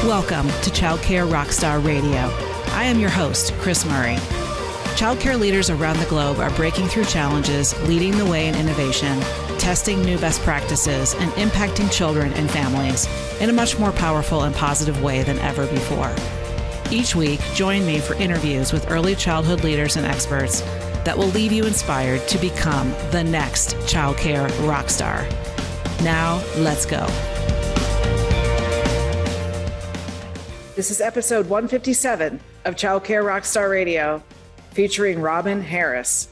Welcome to Childcare Rockstar Radio. I am your host, Kris Murray. Childcare leaders around the globe are breaking through challenges, leading the way in innovation, testing new best practices, and impacting children and families in a much more powerful and positive way than ever before. Each week, join me for interviews with early childhood leaders and experts that will leave you inspired to become the next childcare rockstar. Now, let's go. This is episode 157 of Childcare Rockstar Radio, featuring Robin Harris.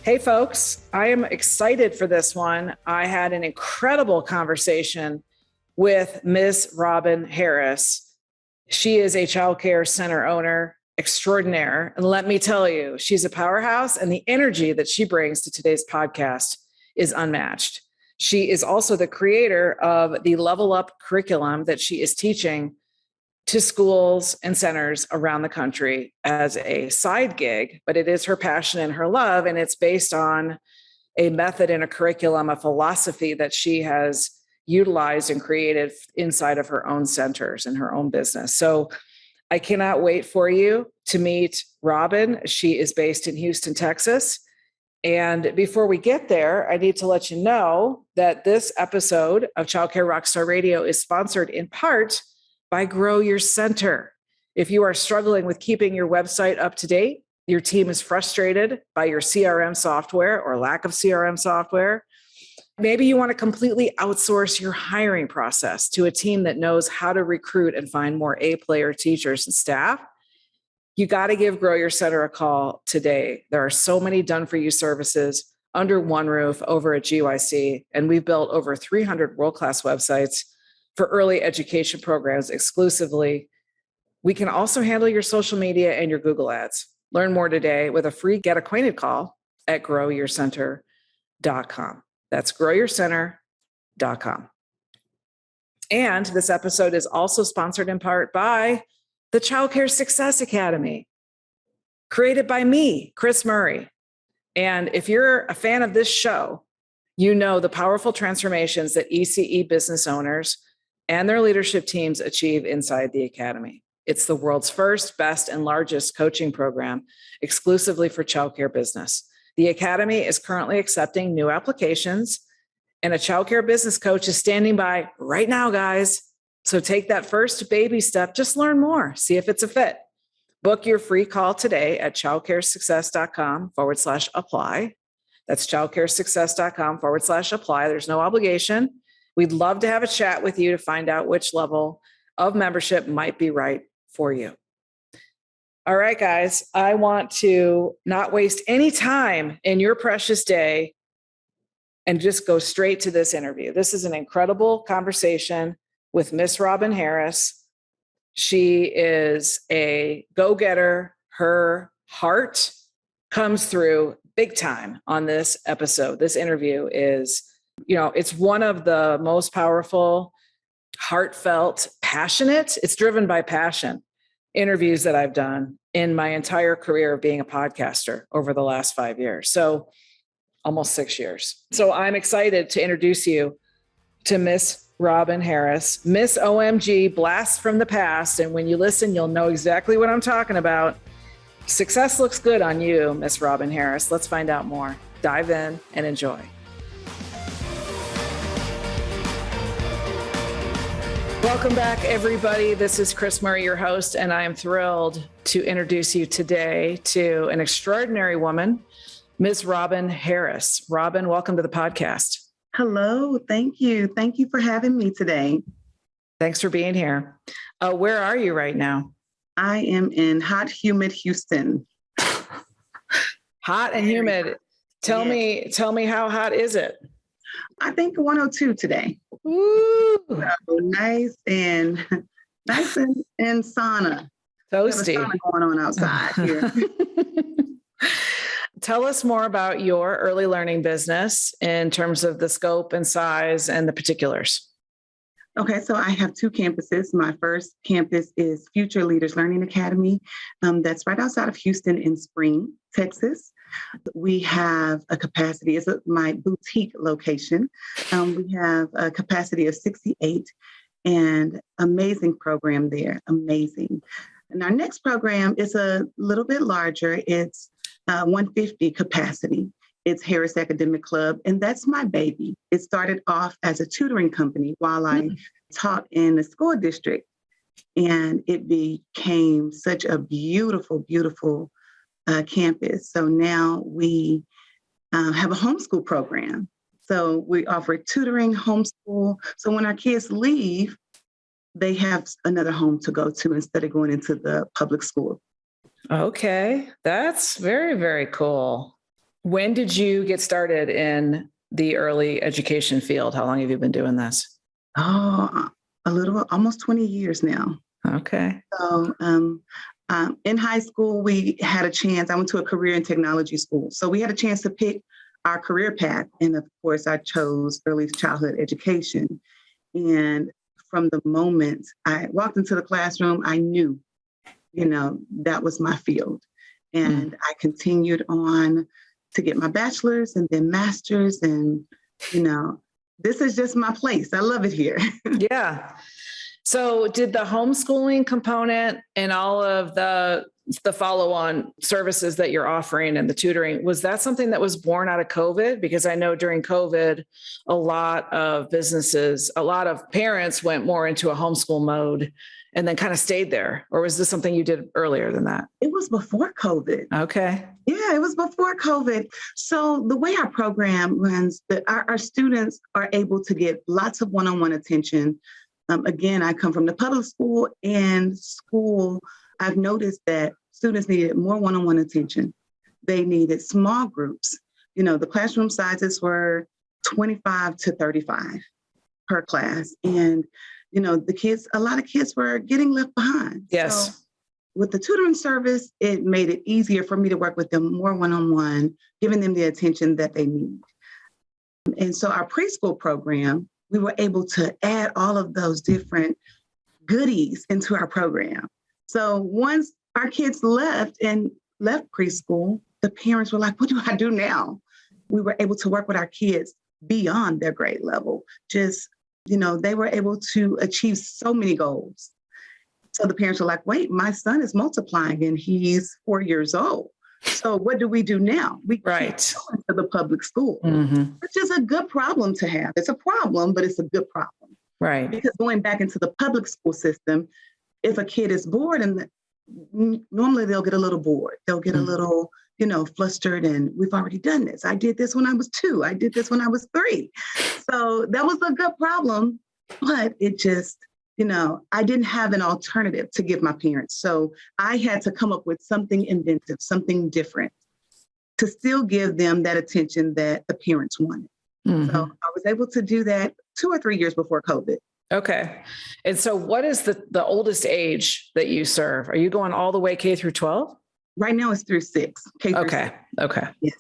Hey folks, I am excited for this one. I had an incredible conversation with Miss Robin Harris. She is a childcare center owner extraordinaire. And let me tell you, she's a powerhouse, and the energy that she brings to today's podcast is unmatched. She is also the creator of the Level Up curriculum that she is teaching to schools and centers around the country as a side gig, but it is her passion and her love, and it's based on a method and a curriculum, a philosophy that she has utilized and created inside of her own centers and her own business. So I cannot wait for you to meet Robin. She is based in Houston, Texas. And before we get there, I need to let you know that this episode of Childcare Rockstar Radio is sponsored in part by Grow Your Center. If you are struggling with keeping your website up to date, your team is frustrated by your CRM software or lack of CRM software, maybe you want to completely outsource your hiring process to a team that knows how to recruit and find more A-player teachers and staff, you got to give Grow Your Center a call today. There are so many done-for-you services under one roof over at GYC, and we've built over 300 world-class websites for early education programs exclusively. We can also handle your social media and your Google ads. Learn more today with a free Get Acquainted call at growyourcenter.com. That's growyourcenter.com. And this episode is also sponsored in part by the Childcare Success Academy, created by me, Kris Murray. And if you're a fan of this show, you know the powerful transformations that ECE business owners and their leadership teams achieve inside the Academy. It's the world's first, best, and largest coaching program exclusively for childcare business. The Academy is currently accepting new applications, and a childcare business coach is standing by right now, guys. So take that first baby step. Just learn more. See if it's a fit. Book your free call today at childcaresuccess.com/apply. That's childcaresuccess.com/apply. There's no obligation. We'd love to have a chat with you to find out which level of membership might be right for you. All right, guys, I want to not waste any time in your precious day and just go straight to this interview. This is an incredible conversation with Miss Robin Harris. She is a go-getter. Her heart comes through big time on this episode. This interview is, it's one of the most powerful, heartfelt, passionate, it's driven by passion interviews that I've done in my entire career of being a podcaster over the last 5 years. So almost 6 years. So I'm excited to introduce you to Miss Robin Harris, Miss OMG, blast from the past. And when you listen, you'll know exactly what I'm talking about. Success looks good on you, Miss Robin Harris. Let's find out more. Dive in and enjoy. Welcome back, everybody. This is Kris Murray, your host, and I am thrilled to introduce you today to an extraordinary woman, Ms. Robin Harris. Robin, welcome to the podcast. Hello. Thank you. Thank you for having me today. Thanks for being here. Where are you right now? I am in hot, humid Houston. Hot and humid. Tell me how hot is it? I think 102 today. Ooh. So nice and sauna. Toasty. Sauna going on outside here. Tell us more about your early learning business in terms of the scope and size and the particulars. Okay, so I have two campuses. My first campus is Future Leaders Learning Academy. That's right outside of Houston in Spring, Texas. We have a capacity, it's my boutique location. We have a capacity of 68 and amazing program there. Amazing. And our next program is a little bit larger. It's 150 capacity. It's Harris Academic Club, and that's my baby. It started off as a tutoring company while I taught in the school district, and it became such a beautiful, beautiful campus. So now we have a homeschool program. So we offer tutoring, homeschool. So when our kids leave, they have another home to go to instead of going into the public school. Okay. That's very, very cool. When did you get started in the early education field? How long have you been doing this? Oh, almost 20 years now. Okay. So in high school, we had a chance. I went to a career and technology school. So we had a chance to pick our career path. And of course, I chose early childhood education. And from the moment I walked into the classroom, I knew, that was my field. And I continued on to get my bachelor's and then master's. And, this is just my place. I love it here. Yeah. So did the homeschooling component and all of the follow-on services that you're offering and the tutoring, was that something that was born out of COVID? Because I know during COVID, a lot of parents went more into a homeschool mode and then kind of stayed there. Or was this something you did earlier than that? It was before COVID. Okay. Yeah, it was before COVID. So the way our program runs, our students are able to get lots of one-on-one attention. Again, I come from the public school, and school, I've noticed that students needed more one-on-one attention. They needed small groups. The classroom sizes were 25 to 35 per class. And, a lot of kids were getting left behind. Yes. So with the tutoring service, it made it easier for me to work with them more one-on-one, giving them the attention that they need. And so our preschool program, we were able to add all of those different goodies into our program. So once our kids left preschool, the parents were like, what do I do now? We were able to work with our kids beyond their grade level. They were able to achieve so many goals. So the parents were like, wait, my son is multiplying and he's 4 years old. So what do we do now? We can't go into the public school, which is a good problem to have. It's a problem, but it's a good problem. Right. Because going back into the public school system, if a kid is bored, normally they'll get a little bored. They'll get a little, flustered, and we've already done this. I did this when I was 2. I did this when I was 3. So that was a good problem, but it just, I didn't have an alternative to give my parents. So I had to come up with something inventive, something different to still give them that attention that the parents wanted. So I was able to do that 2 or 3 years before COVID. Okay. And so what is the oldest age that you serve? Are you going all the way K through 12? Right now it's through 6. K through 6. Okay. Yes.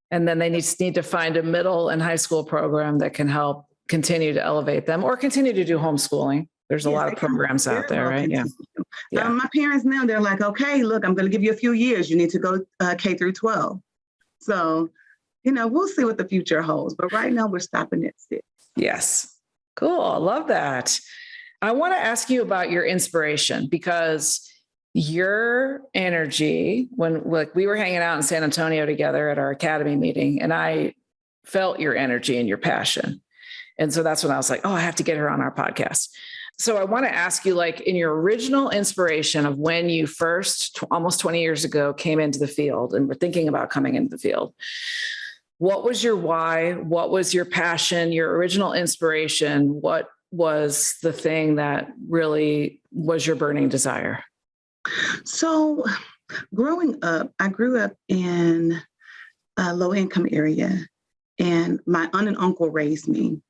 And then they need to find a middle and high school program that can help continue to elevate them or continue to do homeschooling. There's a lot of programs out there, right? Yeah. My parents now, they're like, okay, look, I'm going to give you a few years. You need to go K through 12. So, we'll see what the future holds. But right now we're stopping at 6. Yes. Cool. I love that. I want to ask you about your inspiration, because your energy, when we were hanging out in San Antonio together at our academy meeting, and I felt your energy and your passion. And so that's when I was like, oh, I have to get her on our podcast. So I want to ask you, in your original inspiration of when you first, almost 20 years ago, came into the field and were thinking about coming into the field, what was your why? What was your passion, your original inspiration? What was the thing that really was your burning desire? So growing up, I grew up in a low-income area, and my aunt and uncle raised me.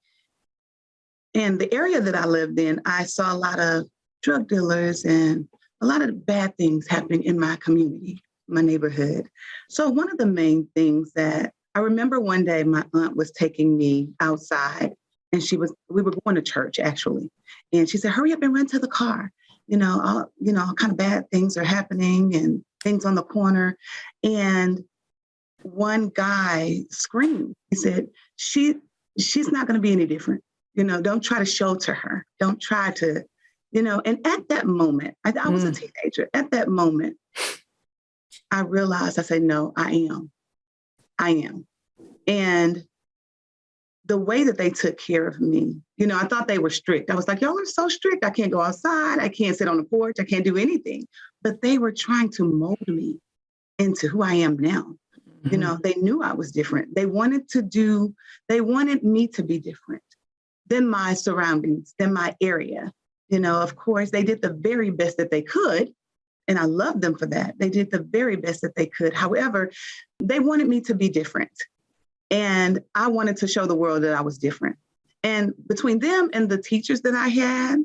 And the area that I lived in, I saw a lot of drug dealers and a lot of bad things happening in my community, my neighborhood. So one of the main things that I remember, one day my aunt was taking me outside, and we were going to church actually. And she said, hurry up and run to the car. All kind of bad things are happening and things on the corner. And one guy screamed. He said, she's not going to be any different. Don't try to show to her. Don't try to, and at that moment, I was a teenager. At that moment, I realized, I said, no, I am. And the way that they took care of me, I thought they were strict. I was like, y'all are so strict. I can't go outside. I can't sit on the porch. I can't do anything. But they were trying to mold me into who I am now. They knew I was different. They wanted me to be different than my surroundings, than my area. Of course, they did the very best that they could. And I love them for that. They did the very best that they could. However, they wanted me to be different. And I wanted to show the world that I was different. And between them and the teachers that I had,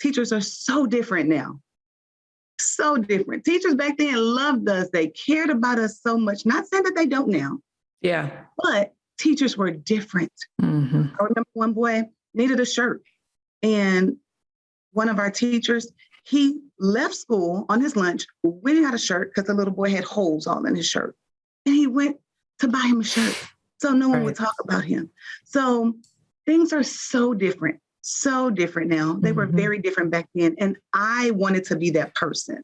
teachers are so different now. So different. Teachers back then loved us. They cared about us so much. Not saying that they don't now. Yeah. But teachers were different. Mm-hmm. I remember one boy needed a shirt. And one of our teachers, he left school on his lunch, went and got a shirt because the little boy had holes all in his shirt. And he went to buy him a shirt. So no one would talk about him. So things are so different now. They were very different back then. And I wanted to be that person.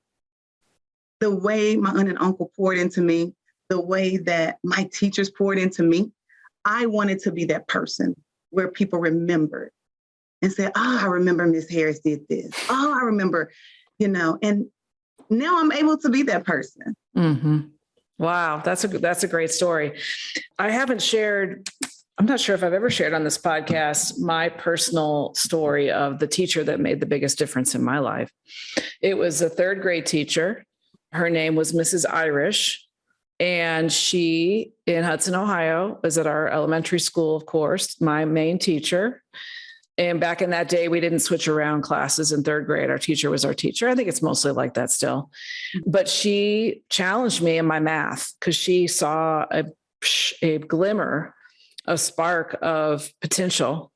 The way my aunt and uncle poured into me, the way that my teachers poured into me, I wanted to be that person where people remembered and said, oh, I remember Miss Harris did this. Oh, I remember, and now I'm able to be that person. Mm-hmm. Wow. That's a great story. I haven't shared, I'm not sure if I've ever shared on this podcast, my personal story of the teacher that made the biggest difference in my life. It was a third grade teacher. Her name was Mrs. Irish. And she, in Hudson, Ohio, was at our elementary school, of course, my main teacher. And back in that day, we didn't switch around classes in third grade. Our teacher was our teacher. I think it's mostly like that still. But she challenged me in my math because she saw a glimmer, a spark of potential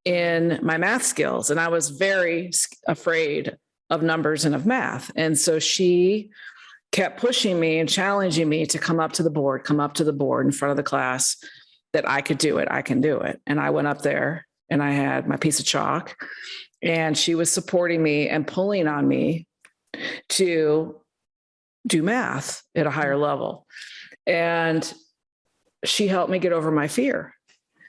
in my math skills. And I was very afraid of numbers and of math. And so she kept pushing me and challenging me to come up to the board in front of the class, that I could do it. I can do it. And I went up there and I had my piece of chalk, and she was supporting me and pulling on me to do math at a higher level. And she helped me get over my fear.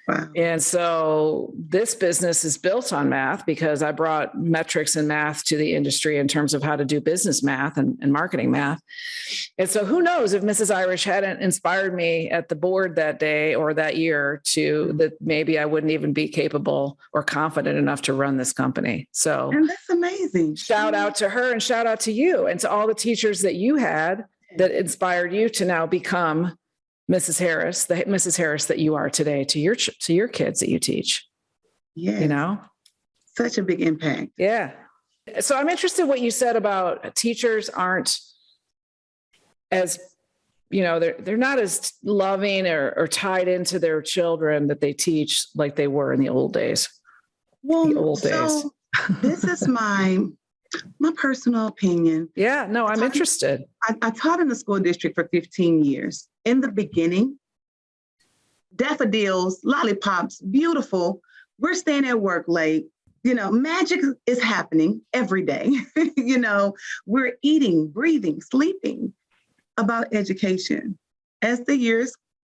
Wow. And so this business is built on math because I brought metrics and math to the industry in terms of how to do business math and marketing math. And so who knows if Mrs. Irish hadn't inspired me at the board that day or that year that maybe I wouldn't even be capable or confident enough to run this company. So and that's amazing. Shout out to her and shout out to you and to all the teachers that you had that inspired you to now become Mrs. Harris, the Mrs. Harris that you are today to your kids that you teach. Yeah. Such a big impact. Yeah. So I'm interested in what you said about teachers aren't as, they're not as loving or tied into their children that they teach like they were in the old days. Well, this is my personal opinion. Yeah, no, I'm interested. I taught in the school district for 15 years. In the beginning, daffodils, lollipops, beautiful. We're staying at work late. Magic is happening every day. We're eating, breathing, sleeping. About education. As the years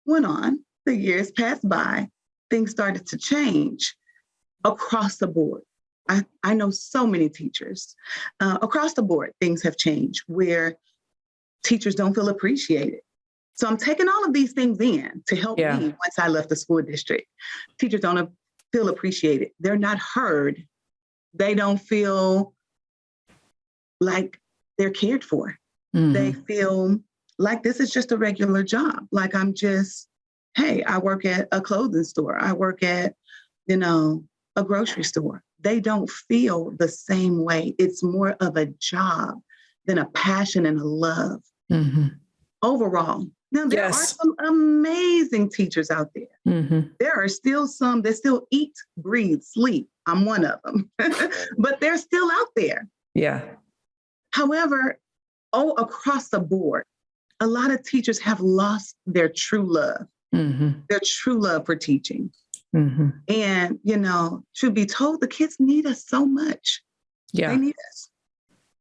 went on, the years passed by, things started to change across the board. I know so many teachers. Across the board, things have changed where teachers don't feel appreciated. So I'm taking all of these things in to help me once I left the school district. Teachers don't feel appreciated. They're not heard. They don't feel like they're cared for. Mm-hmm. They feel like this is just a regular job. Like I work at a clothing store. I work at, a grocery store. They don't feel the same way. It's more of a job than a passion and a love. Mm-hmm. Overall. Now, there are some amazing teachers out there. Mm-hmm. There are still some that still eat, breathe, sleep. I'm one of them. But they're still out there. Yeah. However, across the board, a lot of teachers have lost their true love, their true love for teaching. Mm-hmm. And, should be told, the kids need us so much. Yeah. They need us.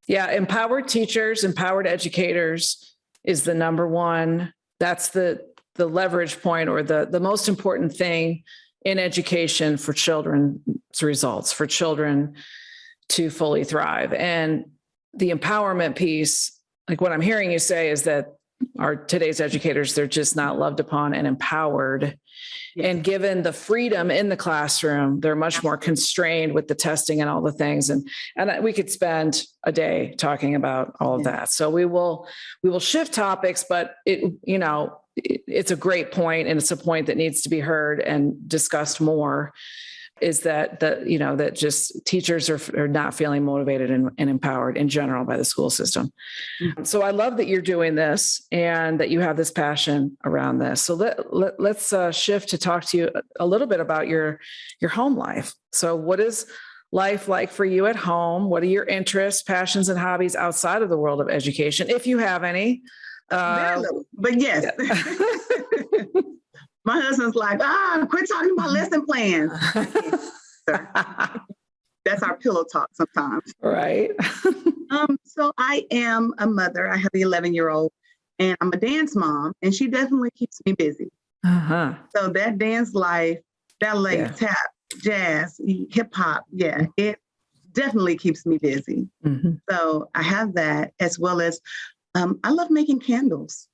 Yeah. Empowered teachers, empowered educators is the number one. That's the leverage point, or the most important thing in education for children's results, for children to fully thrive. And the empowerment piece, like what I'm hearing you say, is that today's educators, they're just not loved upon and empowered. Yes. And given the freedom in the classroom, they're much more constrained with the testing and all the things. And we could spend a day talking about all of that. So we will shift topics, but it's a great point, and it's a point that needs to be heard and discussed more, is that just teachers are not feeling motivated and empowered in general by the school system. Mm-hmm. So I love that you're doing this and that you have this passion around this. So let's shift to talk to you a little bit about your home life. So what is life like for you at home? What are your interests, passions, and hobbies outside of the world of education, if you have any? But yes. Yeah. My husband's like, quit talking about lesson plans. That's our pillow talk sometimes. Right. So I am a mother. I have an 11-year-old, and I'm a dance mom, and she definitely keeps me busy. Uh-huh. So that dance life, ballet, tap, jazz, hip hop, it definitely keeps me busy. Mm-hmm. So I have that, as well as I love making candles.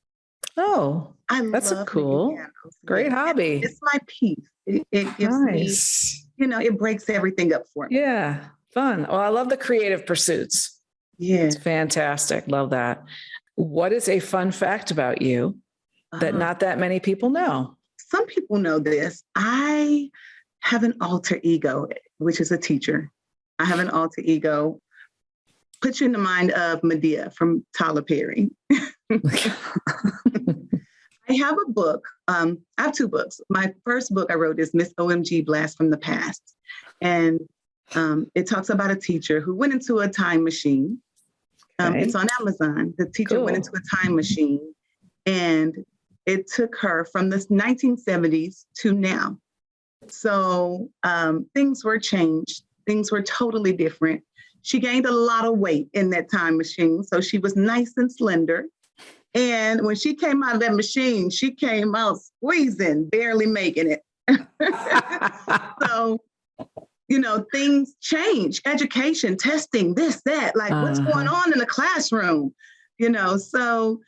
Oh, that's a cool, great hobby. It's my peace. It gives me, it breaks everything up for me. Yeah, fun. Well, I love the creative pursuits. Yeah. It's fantastic. Love that. What is a fun fact about you that not that many people know? Some people know this. I have an alter ego, which is a teacher. I have an alter ego. Put you in the mind of Medea from Tyler Perry. I have a book. I have 2 books. My first book I wrote is Miss OMG Blast from the Past. And it talks about a teacher who went into a time machine. It's on Amazon. The teacher went into a time machine, and it took her from the 1970s to now. So things were changed. Things were totally different. She gained a lot of weight in that time machine. So she was nice and slender. And when she came out of that machine, she came out squeezing, barely making it. So, things change. Education, testing, this, that, like what's going on in the classroom, So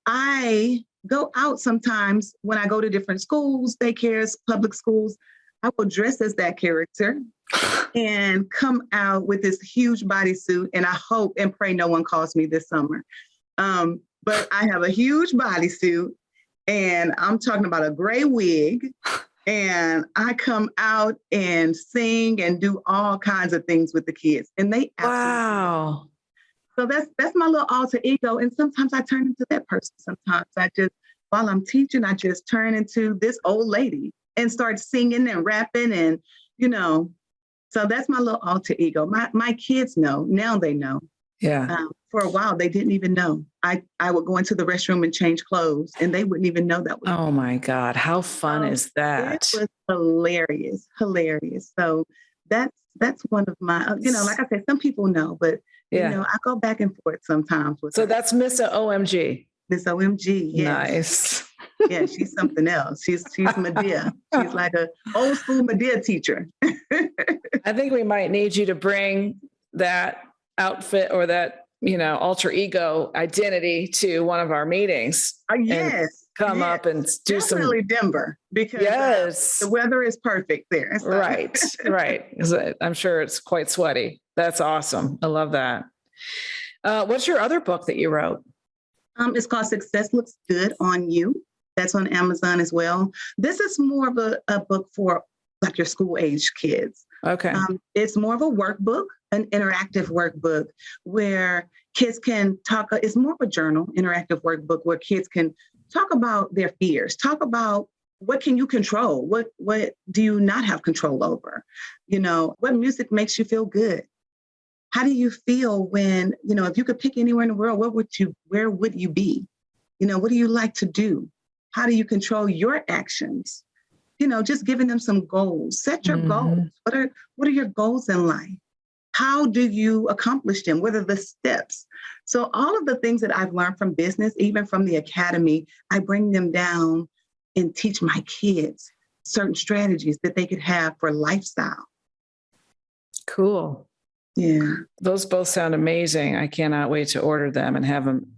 I go out sometimes when I go to different schools, daycares, public schools. I will dress as that character and come out with this huge bodysuit. And I hope and pray no one calls me this summer. But I have a huge bodysuit, and I'm talking about a gray wig, and I come out and sing and do all kinds of things with the kids. And they wow. So that's my little alter ego. And sometimes I turn into that person. Sometimes while I'm teaching, I just turn into this old lady and start singing and rapping and, so that's my little alter ego. My kids know, now they know. Yeah. For a while, they didn't even know. I would go into the restroom and change clothes, and they wouldn't even know that was. Oh my God. How fun is that? It was hilarious. So that's one of my, like I said, some people know, but I go back and forth sometimes. So that's Miss OMG. Miss OMG. Yes. Nice. Yeah, she's something else. She's Medea. She's like a old school Medea teacher. I think we might need you to bring that outfit or that, alter ego identity to one of our meetings. Yes. Come up and do definitely Denver, because the weather is perfect there. So. Right. Because I'm sure it's quite sweaty. That's awesome. I love that. What's your other book that you wrote? It's called Success Looks Good on You. That's on Amazon as well. This is more of a book for like your school age kids. Okay. It's more of a workbook, an interactive workbook where kids can talk. It's more of a journal, interactive workbook where kids can talk about their fears, talk about what can you control? What do you not have control over? What music makes you feel good? How do you feel when, if you could pick anywhere in the world, where would you be? What do you like to do? How do you control your actions? just giving them some goals. Set your goals. What are your goals in life? How do you accomplish them? What are the steps? So all of the things that I've learned from business, even from the academy, I bring them down and teach my kids certain strategies that they could have for lifestyle. Cool. Yeah. Those both sound amazing. I cannot wait to order them and have them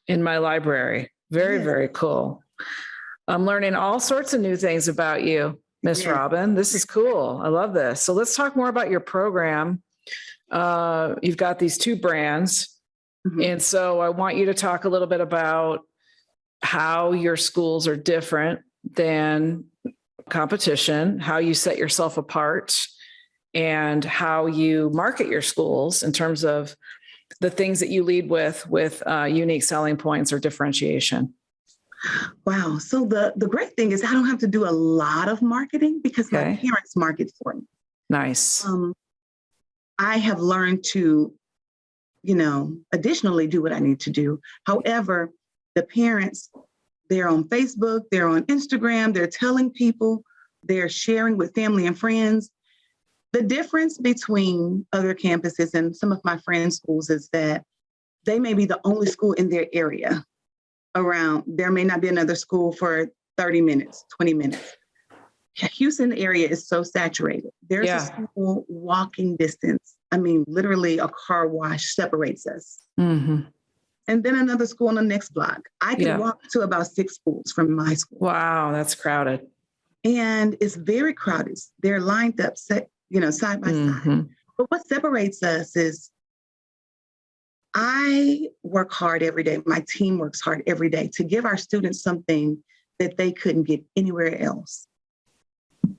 in my library. Very, very cool. I'm learning all sorts of new things about you, Miss Robin. This is cool. I love this. So let's talk more about your program. You've got these two brands. And so I want you to talk a little bit about how your schools are different than competition, how you set yourself apart, and how you market your schools in terms of the things that you lead with unique selling points or differentiation. Wow. So the great thing is I don't have to do a lot of marketing because my parents market for me. Nice. I have learned to, additionally do what I need to do. However, the parents, they're on Facebook, they're on Instagram, they're telling people, they're sharing with family and friends. The difference between other campuses and some of my friends' schools is that they may be the only school in their area around. There may not be another school for 30 minutes, 20 minutes. Houston area is so saturated. There's a school walking distance. I mean, literally a car wash separates us. And then another school on the next block. I can walk to about 6 schools from my school. Wow, that's crowded. And it's very crowded. They're lined up, side by side. But what separates us is I work hard every day. My team works hard every day to give our students something that they couldn't get anywhere else.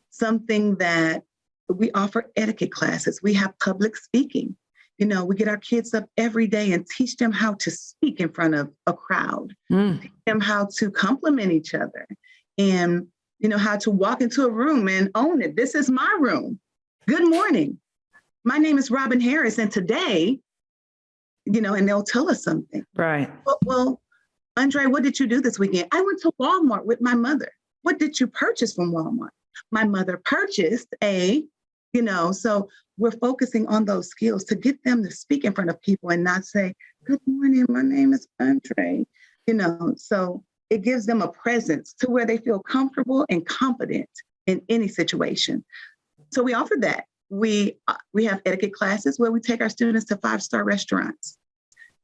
Something that we offer etiquette classes. We have public speaking. We get our kids up every day and teach them how to speak in front of a crowd, teach them how to compliment each other and, how to walk into a room and own it. This is my room. Good morning. My name is Robin Harris. And today, and they'll tell us something. Right. Well, Andre, what did you do this weekend? I went to Walmart with my mother. What did you purchase from Walmart? My mother purchased so we're focusing on those skills to get them to speak in front of people and not say, good morning, my name is Andre, so it gives them a presence to where they feel comfortable and confident in any situation. So we offer that. We have etiquette classes where we take our students to 5-star restaurants.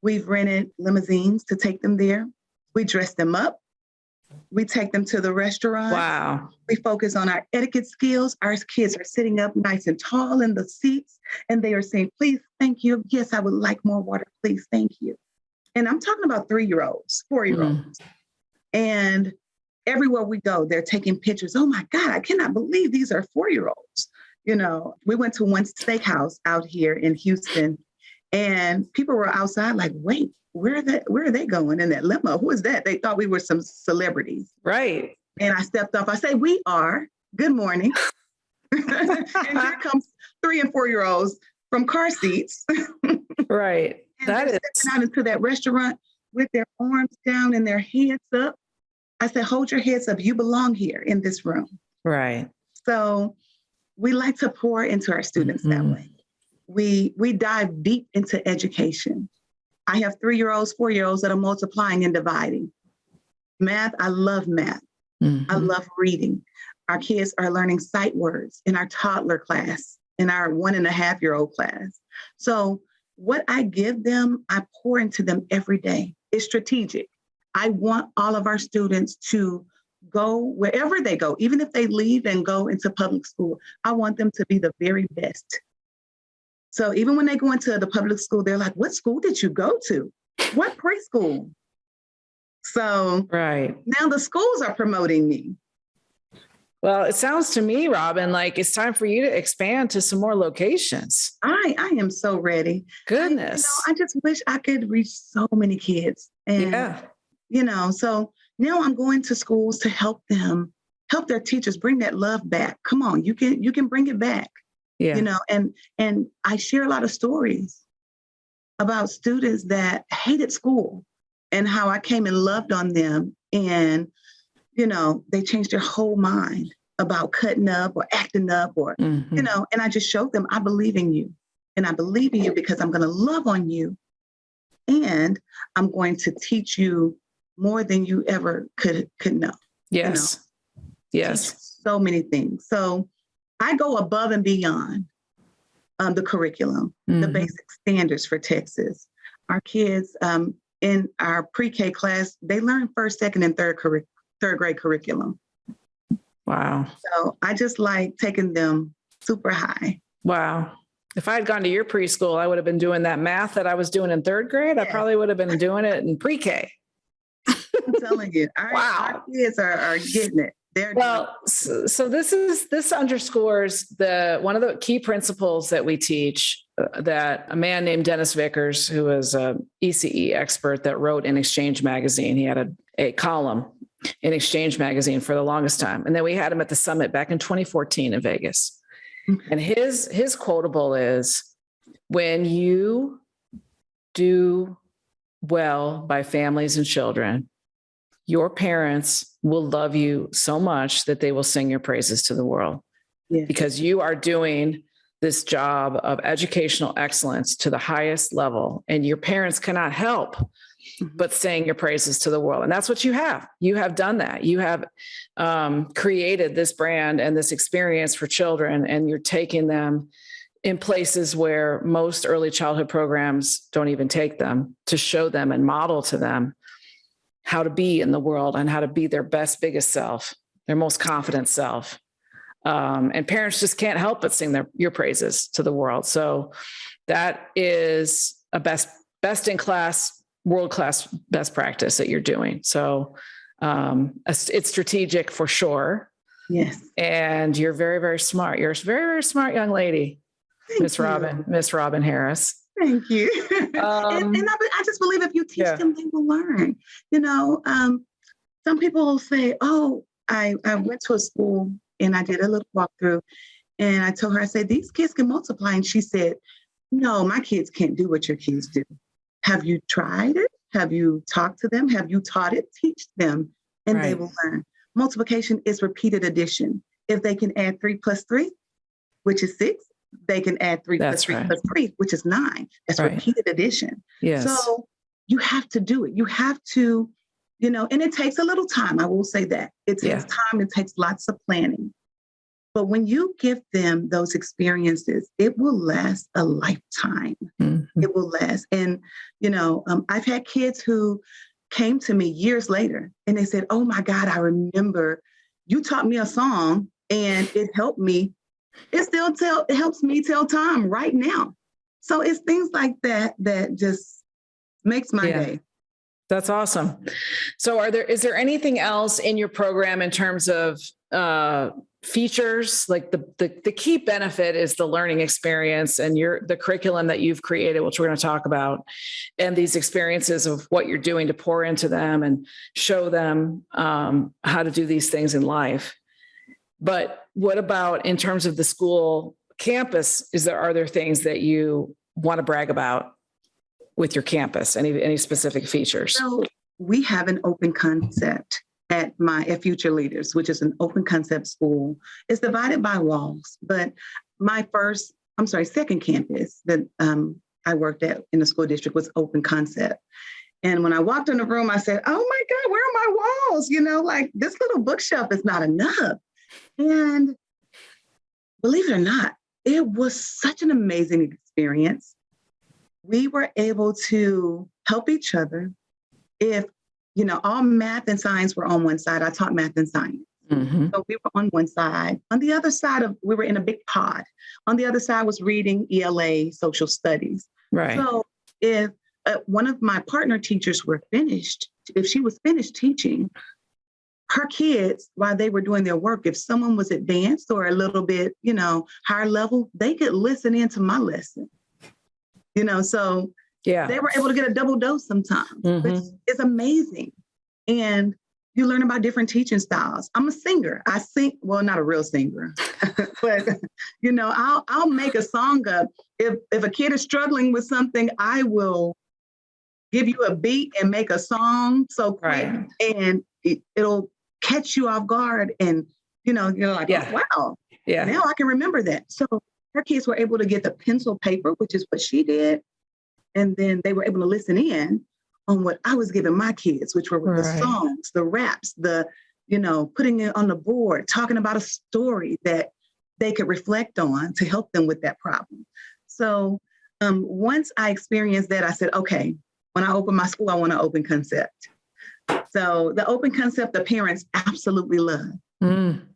We've rented limousines to take them there. We dress them up. We take them to the restaurant. Wow. We focus on our etiquette skills. Our kids are sitting up nice and tall in the seats, and they are saying, please, thank you. Yes, I would like more water. Please, thank you. And I'm talking about 3-year-olds, 4-year-olds. And everywhere we go, they're taking pictures. Oh, my God, I cannot believe these are 4-year-olds. We went to one steakhouse out here in Houston, and people were outside like, wait, where are they going in that limo? Who is that? They thought we were some celebrities. Right. And I stepped off. I said, we are. Good morning. And here comes 3 and 4-year-olds from car seats. Right. And they're stepping out into that restaurant with their arms down and their heads up. I said, hold your heads up. You belong here in this room. Right. So we like to pour into our students that way. We dive deep into education. I have 3-year-olds, 4-year-olds that are multiplying and dividing. Math, I love math. I love reading. Our kids are learning sight words in our toddler class, in our 1.5-year-old class. So what I give them, I pour into them every day. It's strategic. I want all of our students to go wherever they go, even if they leave and go into public school, I want them to be the very best. So even when they go into the public school, they're like, what school did you go to? What preschool? So now the schools are promoting me. Well, it sounds to me, Robin, like it's time for you to expand to some more locations. I am so ready. Goodness. I just wish I could reach so many kids. And, so now I'm going to schools to help their teachers bring that love back. Come on, you can bring it back. Yeah. And I share a lot of stories about students that hated school and how I came and loved on them and, they changed their whole mind. about cutting up or acting up or, Mm-hmm. and I just showed them, I believe in you. And I believe in you because I'm going to love on you. And I'm going to teach you more than you ever could know. Yes. Yes. Teach so many things. So I go above and beyond the curriculum, the basic standards for Texas. Our kids in our pre-K class, they learn first, second, and third grade curriculum. Wow. So I just like taking them super high. Wow. If I had gone to your preschool, I would have been doing that math that I was doing in third grade. Yes. I probably would have been doing it in pre-K. I'm telling you, our kids are getting it. So this underscores one of the key principles that we teach that a man named Dennis Vickers, who was an ECE expert that wrote in Exchange magazine. He had a column in Exchange magazine for the longest time. And then we had him at the summit back in 2014 in Vegas. Mm-hmm. And his quotable is, when you do well by families and children, your parents will love you so much that they will sing your praises to the world. Yeah. Because you are doing this job of educational excellence to the highest level, and your parents cannot help but sing your praises to the world. And that's what you have. You have done that. You have created this brand and this experience for children, and you're taking them in places where most early childhood programs don't even take them, to show them and model to them how to be in the world and how to be their best, biggest self, their most confident self. And parents just can't help but sing your praises to the world. So that is a best in class, world-class best practice that you're doing. So it's strategic for sure. Yes. And you're very, very smart. You're a very, very smart young lady, Miss Robin Harris. Thank you. And I just believe if you teach them, they will learn. Some people will say, oh, I went to a school and I did a little walkthrough, and I told her, I said, these kids can multiply. And she said, no, my kids can't do what your kids do. Have you tried it? Have you talked to them? Have you taught it? Teach them, and they will learn. Multiplication is repeated addition. If they can add 3 plus 3, which is 6, they can add 3 plus 3 plus 3, which is 9. That's repeated addition. Yes. So you have to do it. You have to, and it takes a little time. I will say that. It takes time. It takes lots of planning. But when you give them those experiences, it will last a lifetime. Mm-hmm. It will last. And, I've had kids who came to me years later and they said, oh my God, I remember you taught me a song and it helped me. It helps me tell time right now. So it's things like that that just makes my day. That's awesome. So is there anything else in your program in terms of features? Like the key benefit is the learning experience and the curriculum that you've created, which we're going to talk about, and these experiences of what you're doing to pour into them and show them how to do these things in life. But what about in terms of the school campus? Are there things that you want to brag about with your campus? Any specific features? So we have an open concept at Future Leaders, which is an open concept school. It's divided by walls, but my second campus that I worked at in the school district was open concept. And when I walked in the room, I said, oh my God, where are my walls? Like this little bookshelf is not enough. And believe it or not, it was such an amazing experience. We were able to help each other. If, all math and science were on one side, I taught math and science. Mm-hmm. So we were on one side. On the other side we were in a big pod. On the other side was reading, ELA, social studies. Right. So if one of my partner teachers if she was finished teaching, her kids, while they were doing their work, if someone was advanced or a little bit, higher level, they could listen into my lesson. So they were able to get a double dose sometimes. Mm-hmm. It's amazing. And you learn about different teaching styles. I'm a singer. I sing, well, not a real singer, but, I'll make a song up. If a kid is struggling with something, I will give you a beat and make a song so quick, and it'll catch you off guard, and you're like, Yeah. oh, wow, Yeah. now I can remember that. So her kids were able to get the pencil paper, which is what she did. And then they were able to listen in on what I was giving my kids, which were the songs, the raps, putting it on the board, talking about a story that they could reflect on to help them with that problem. So once I experienced that, I said, okay, when I open my school, I want to open concept. So the open concept, the parents absolutely love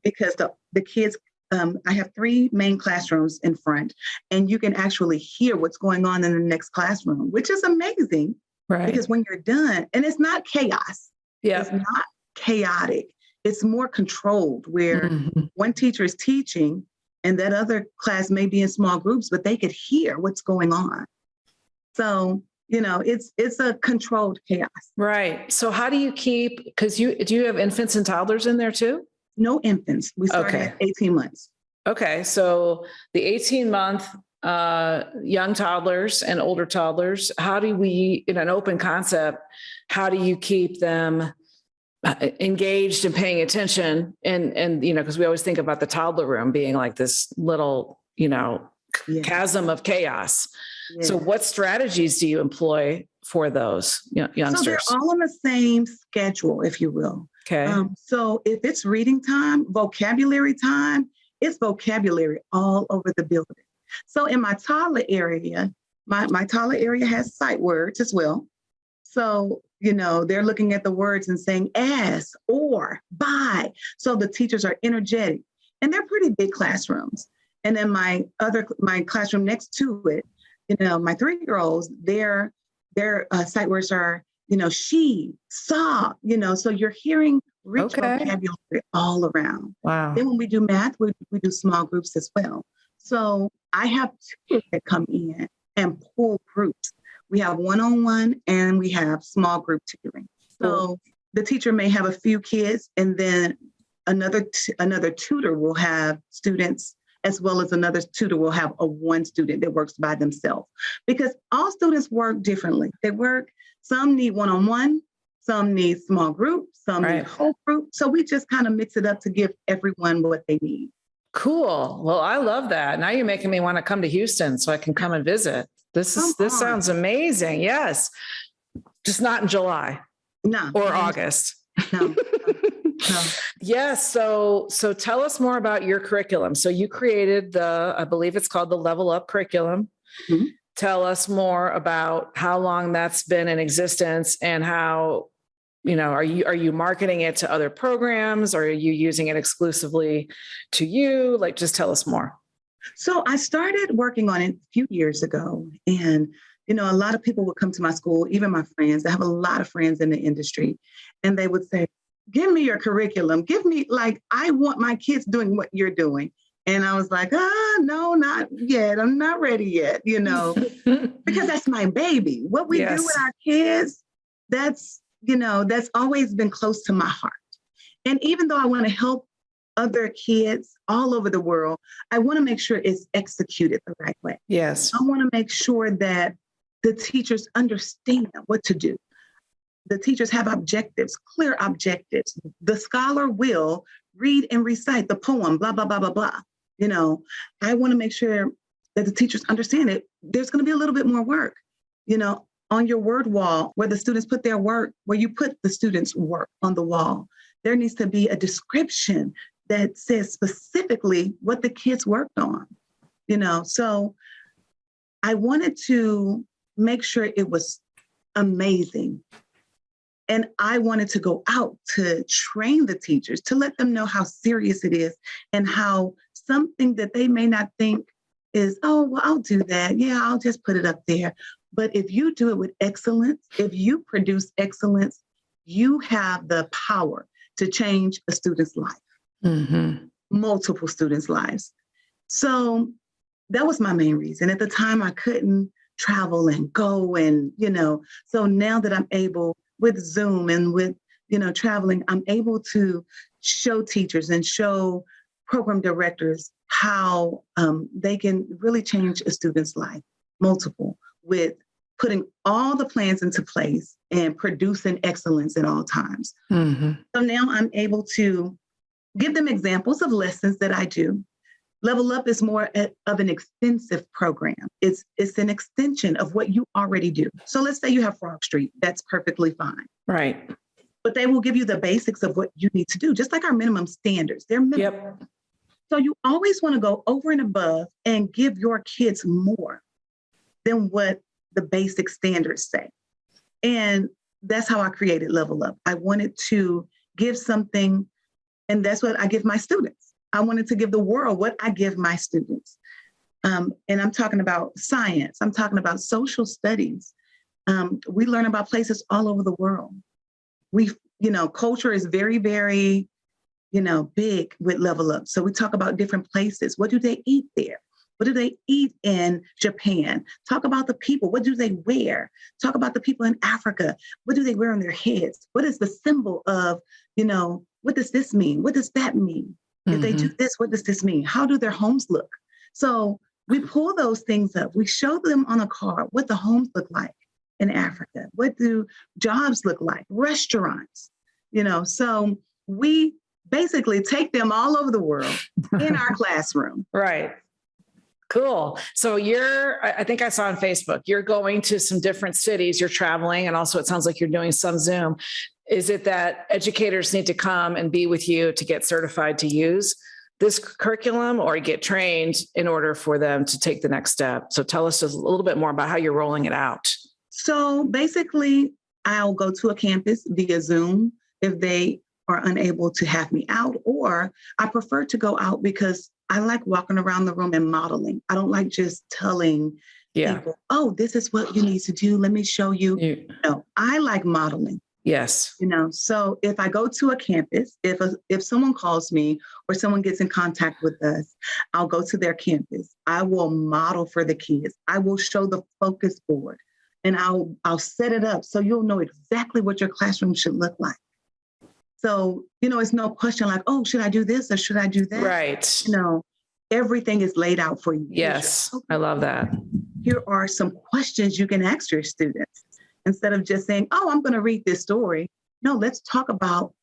because the kids, I have 3 main classrooms in front, and you can actually hear what's going on in the next classroom, which is amazing. Right. Because when you're done, and it's not chaos. Yeah. It's not chaotic. It's more controlled, where one teacher is teaching and that other class may be in small groups, but they could hear what's going on. So, it's a controlled chaos. Right. So how do you keep, because do you have infants and toddlers in there too? No infants. We started at 18 months. Okay. So the 18-month young toddlers and older toddlers, how do we, in an open concept, how do you keep them engaged and paying attention? And because we always think about the toddler room being like this little, chasm of chaos. Yeah. So what strategies do you employ for those youngsters? So they're all on the same schedule, if you will. Okay. So if it's reading time, vocabulary time, it's vocabulary all over the building. So in my toddler area, my toddler area has sight words as well. So, they're looking at the words and saying as, or, by. So the teachers are energetic, and they're pretty big classrooms. And then my classroom next to it, my 3-year-olds, their sight words are, she, saw, so you're hearing rich vocabulary all around. Wow. Then when we do math, we do small groups as well. So I have tutors that come in and pull groups. We have one-on-one and we have small group tutoring. So the teacher may have a few kids, and then another tutor will have students, as well as another tutor will have one student that works by themselves, because all students work differently. Some need one-on-one, some need small group, some need whole group. So we just kind of mix it up to give everyone what they need. Cool. Well, I love that. Now you're making me want to come to Houston so I can come and visit. This sounds amazing. Yes. Just not in July. No. Or August. No. No. Yes. So tell us more about your curriculum. So you created I believe it's called the Level Up curriculum. Mm-hmm. Tell us more about how long that's been in existence and how, are you marketing it to other programs, or are you using it exclusively to you? Like, just tell us more. So I started working on it a few years ago, and, a lot of people would come to my school, even my friends. I have a lot of friends in the industry, and they would say, give me your curriculum. Give me, I want my kids doing what you're doing. And I was like, no, not yet. I'm not ready yet, because that's my baby. What we do with our kids, that's always been close to my heart. And even though I want to help other kids all over the world, I want to make sure it's executed the right way. Yes. I want to make sure that the teachers understand what to do. The teachers have objectives, clear objectives. The scholar will read and recite the poem, blah, blah, blah, blah, blah. I want to make sure that the teachers understand it. There's going to be a little bit more work, on your word wall where the students put their work, where you put the students' work on the wall. There needs to be a description that says specifically what the kids worked on, So I wanted to make sure it was amazing. And I wanted to go out to train the teachers, to let them know how serious it is, and how something that they may not think is, oh, well, I'll do that. Yeah, I'll just put it up there. But if you do it with excellence, if you produce excellence, you have the power to change a student's life, multiple students' lives. So that was my main reason. At the time, I couldn't travel and go and, so now that I'm able with Zoom and with, traveling, I'm able to show teachers and show program directors how they can really change a student's life, multiple, with putting all the plans into place and producing excellence at all times. So now I'm able to give them examples of lessons that I do. Level Up is more of an extensive program. It's an extension of what you already do. So let's say you have Frog Street. That's perfectly fine. Right. But they will give you the basics of what you need to do, just like our minimum standards. They're minimum. Yep. So you always want to go over and above and give your kids more than what the basic standards say. And that's how I created Level Up. I wanted to give something, and that's what I give my students. I wanted to give the world what I give my students. And I'm talking about science. I'm talking about social studies. We learn about places all over the world. Culture is very, very, big with Level Up. So we talk about different places. What do they eat there? What do they eat in Japan? Talk about the people. What do they wear? Talk about the people in Africa. What do they wear on their heads? What is the symbol of, what does this mean? What does that mean? Mm-hmm. If they do this, what does this mean? How do their homes look? So we pull those things up. We show them on a card what the homes look like in Africa. What do jobs look like? Restaurants, so we basically take them all over the world in our classroom. Right. Cool. So I think I saw on Facebook, you're going to some different cities, you're traveling, and also it sounds like you're doing some Zoom. Is it that educators need to come and be with you to get certified to use this curriculum or get trained in order for them to take the next step? So tell us just a little bit more about how you're rolling it out. So basically, I'll go to a campus via Zoom if they are unable to have me out, or I prefer to go out because I like walking around the room and modeling. I don't like just telling people, oh, this is what you need to do. Let me show you. No, I like modeling. Yes. So if I go to a campus, if someone calls me or someone gets in contact with us, I'll go to their campus. I will model for the kids. I will show the focus board and I'll set it up so you'll know exactly what your classroom should look like. So, it's no question like, oh, should I do this or should I do that? Right. Everything is laid out for you. Yes, I love that. Here are some questions you can ask your students instead of just saying, oh, I'm going to read this story. No, let's talk about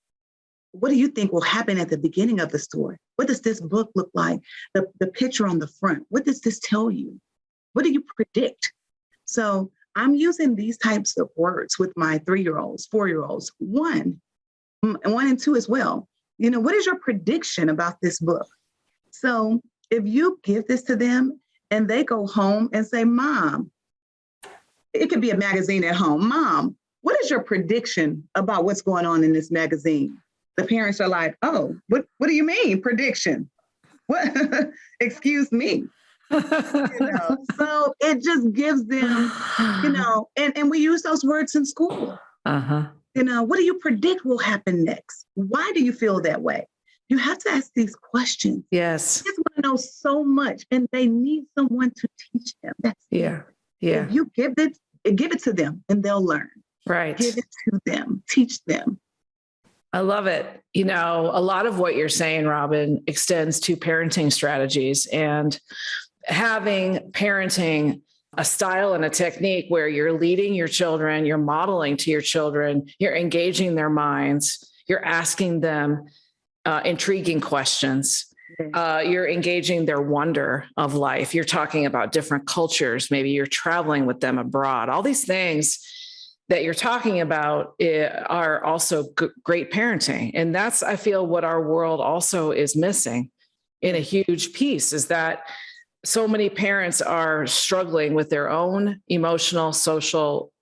what do you think will happen at the beginning of the story? What does this book look like? The picture on the front, what does this tell you? What do you predict? So I'm using these types of words with my 3-year-olds, 4-year-olds, 1 and 2 as well. What is your prediction about this book? So if you give this to them and they go home and say, Mom, it could be a magazine at home. Mom, what is your prediction about what's going on in this magazine? The parents are like, oh, what do you mean prediction? What? Excuse me. So it just gives them, and we use those words in school. Uh-huh. What do you predict will happen next? Why do you feel that way? You have to ask these questions. Yes. Kids want to know so much and they need someone to teach them. That's Yeah. If you give it to them and they'll learn. Right. Give it to them, teach them. I love it. A lot of what you're saying, Robin, extends to parenting strategies and having parenting a style and a technique where you're leading your children, you're modeling to your children, you're engaging their minds, you're asking them intriguing questions. You're engaging their wonder of life. You're talking about different cultures. Maybe you're traveling with them abroad. All these things that you're talking about are also great parenting. And that's, I feel, what our world also is missing in a huge piece is that so many parents are struggling with their own emotional, social,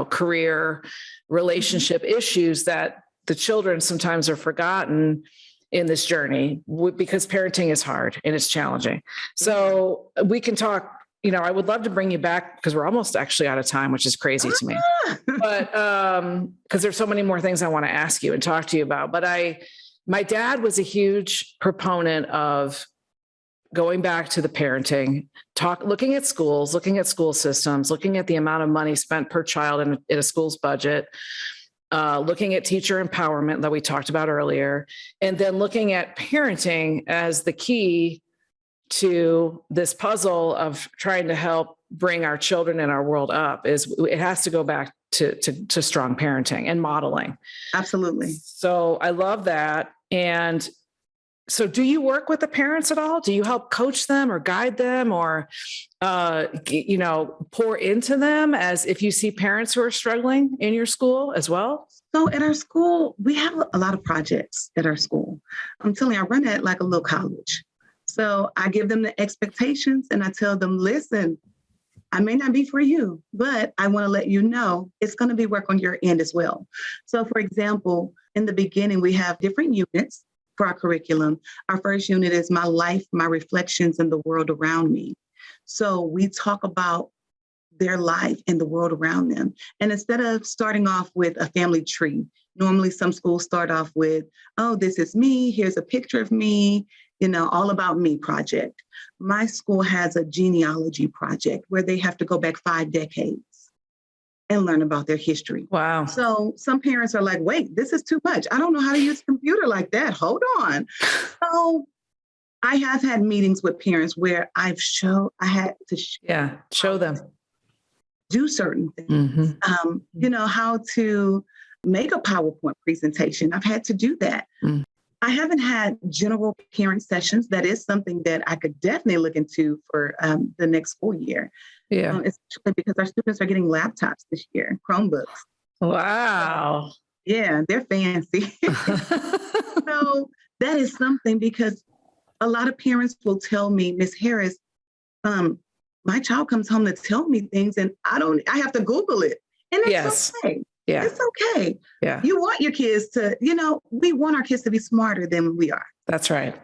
career, relationship issues that the children sometimes are forgotten in this journey because parenting is hard and it's challenging. So we can talk, I would love to bring you back because we're almost actually out of time, which is crazy to me, but because there's so many more things I want to ask you and talk to you about. But my dad was a huge proponent of going back to the parenting, looking at schools, looking at school systems, looking at the amount of money spent per child in a school's budget, looking at teacher empowerment that we talked about earlier, and then looking at parenting as the key to this puzzle of trying to help bring our children and our world up. It has to go back to strong parenting and modeling. Absolutely. So I love that. And So do you work with the parents at all? Do you help coach them or guide them or, pour into them as if you see parents who are struggling in your school as well? So at our school, we have a lot of projects at our school. I'm telling you, I run it like a little college. So I give them the expectations and I tell them, listen, I may not be for you, but I want to let you know it's going to be work on your end as well. So for example, in the beginning, we have different units for our curriculum. Our first unit is my life, my reflections, and the world around me. So we talk about their life and the world around them. And instead of starting off with a family tree, normally some schools start off with, oh, this is me, here's a picture of me, all about me project. My school has a genealogy project where they have to go back 5 decades and learn about their history. Wow. So some parents are like, wait, this is too much. I don't know how to use a computer like that. Hold on. So I have had meetings with parents where I had to show them. Do certain things, how to make a PowerPoint presentation. I've had to do that. Mm. I haven't had general parent sessions. That is something that I could definitely look into for the next school year. Yeah, especially because our students are getting laptops this year, Chromebooks. Wow. Yeah, they're fancy. So that is something because a lot of parents will tell me, Miss Harris, my child comes home to tell me things and I have to Google it. And it's okay. Yeah. It's okay. Yeah. You want your kids to, we want our kids to be smarter than we are. That's right.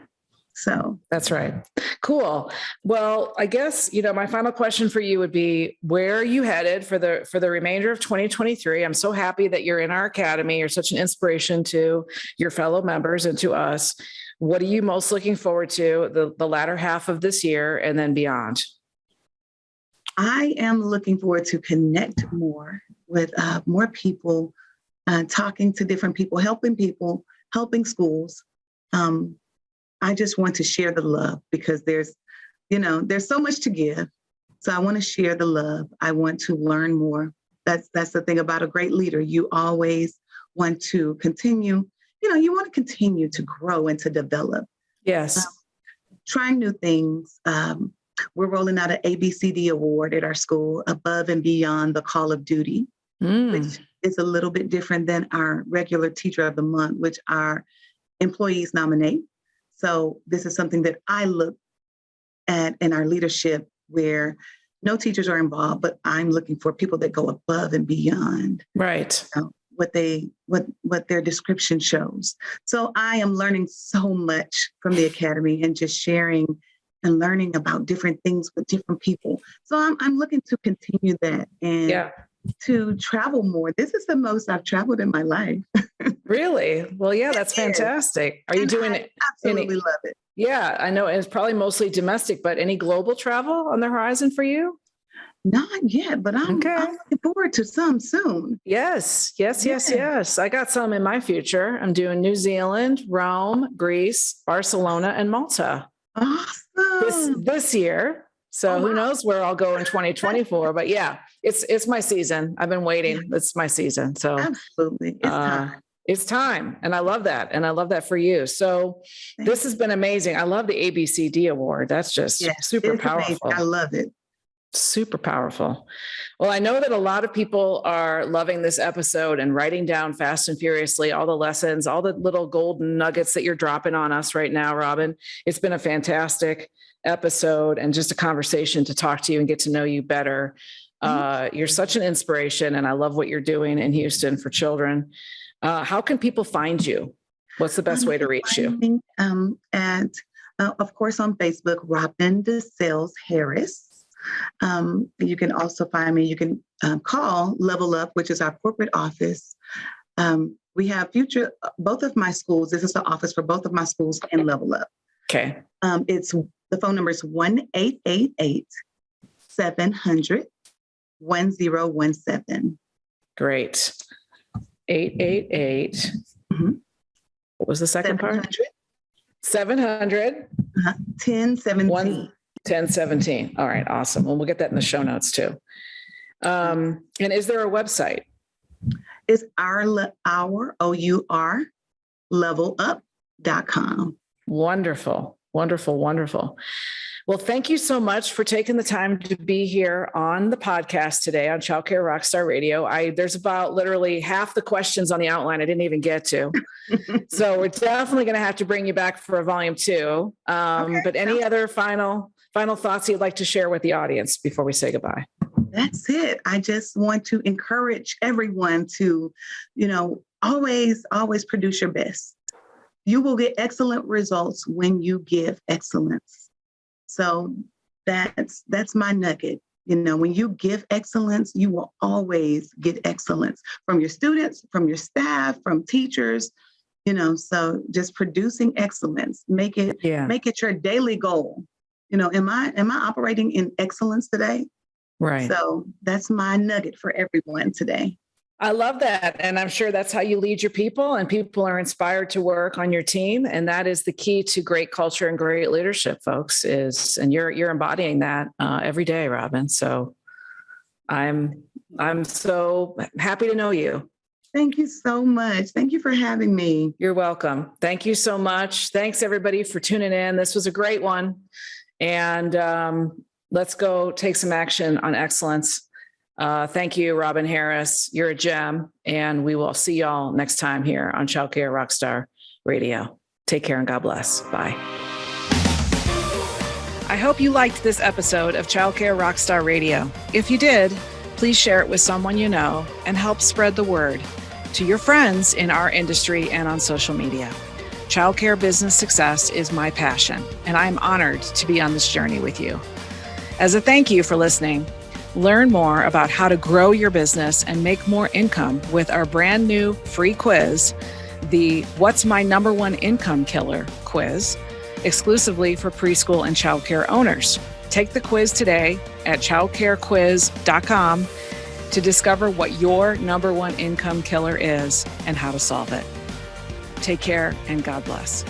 So that's right. Cool. Well, I guess, my final question for you would be, where are you headed for the remainder of 2023? I'm so happy that you're in our academy. You're such an inspiration to your fellow members and to us. What are you most looking forward to the latter half of this year and then beyond? I am looking forward to connect more with more people, talking to different people, helping schools. I just want to share the love because there's so much to give. So I want to share the love. I want to learn more. That's the thing about a great leader. You always want to continue, you want to continue to grow and to develop. Yes. Trying new things. We're rolling out an ABCD award at our school, above and beyond the call of duty, which is a little bit different than our regular teacher of the month, which our employees nominate. So this is something that I look at in our leadership where no teachers are involved, but I'm looking for people that go above and beyond. Right. What their description shows. So I am learning so much from the academy and just sharing and learning about different things with different people. So I'm looking to continue that and to travel more. This is the most I've traveled in my life. Really? Well, yeah, that's fantastic. Are you doing it? Absolutely love it. Yeah, I know it's probably mostly domestic, but any global travel on the horizon for you? Not yet, but I'm looking forward to some soon. Yes. I got some in my future. I'm doing New Zealand, Rome, Greece, Barcelona, and Malta. Awesome. This year. So who knows where I'll go in 2024, but yeah, it's my season. I've been waiting. Yeah. It's my season. So absolutely. It's time. And I love that. And I love that for you. So this has been amazing. I love the ABCD award. That's just super powerful. Amazing. I love it. Super powerful. Well, I know that a lot of people are loving this episode and writing down fast and furiously all the lessons, all the little golden nuggets that you're dropping on us right now, Robin. It's been a fantastic episode and just a conversation to talk to you and get to know you better. You're such an inspiration, and I love what you're doing in Houston for children. How can people find you? What's the best way to reach you? Of course, on Facebook, Robin DeSales Harris. You can also find me. You can call Level Up, which is our corporate office. We have both of my schools. This is the office for both of my schools and Level Up. Okay. The phone number is 1-888-700-1017. Great. 888. Mm-hmm. What was the second 700. part? 700. 1017. 1017. All right. Awesome. Well, we'll get that in the show notes too. And is there a website? It's our levelup.com. Wonderful, wonderful, wonderful. Well, thank you so much for taking the time to be here on the podcast today on Child Care Rockstar Radio. There's about literally half the questions on the outline I didn't even get to. So we're definitely going to have to bring you back for a volume 2. Okay. But any other final thoughts you'd like to share with the audience before we say goodbye? That's it. I just want to encourage everyone to, always produce your best. You will get excellent results when you give excellence. So that's my nugget. When you give excellence, you will always get excellence from your students, from your staff, from teachers, so just producing excellence, make it your daily goal. Am I operating in excellence today? Right. So that's my nugget for everyone today. I love that. And I'm sure that's how you lead your people, and people are inspired to work on your team. And that is the key to great culture and great leadership, folks, and you're embodying that every day, Robin. So I'm so happy to know you. Thank you so much. Thank you for having me. You're welcome. Thank you so much. Thanks everybody for tuning in. This was a great one. And let's go take some action on excellence. Thank you, Robin Harris. You're a gem, and we will see y'all next time here on Child Care Rockstar Radio. Take care and God bless. Bye. I hope you liked this episode of Child Care Rockstar Radio. If you did, please share it with someone you know and help spread the word to your friends in our industry and on social media. Childcare business success is my passion, and I'm honored to be on this journey with you. As a thank you for listening, learn more about how to grow your business and make more income with our brand new free quiz, the What's My Number One Income Killer quiz, exclusively for preschool and childcare owners. Take the quiz today at childcarequiz.com to discover what your number one income killer is and how to solve it. Take care and God bless.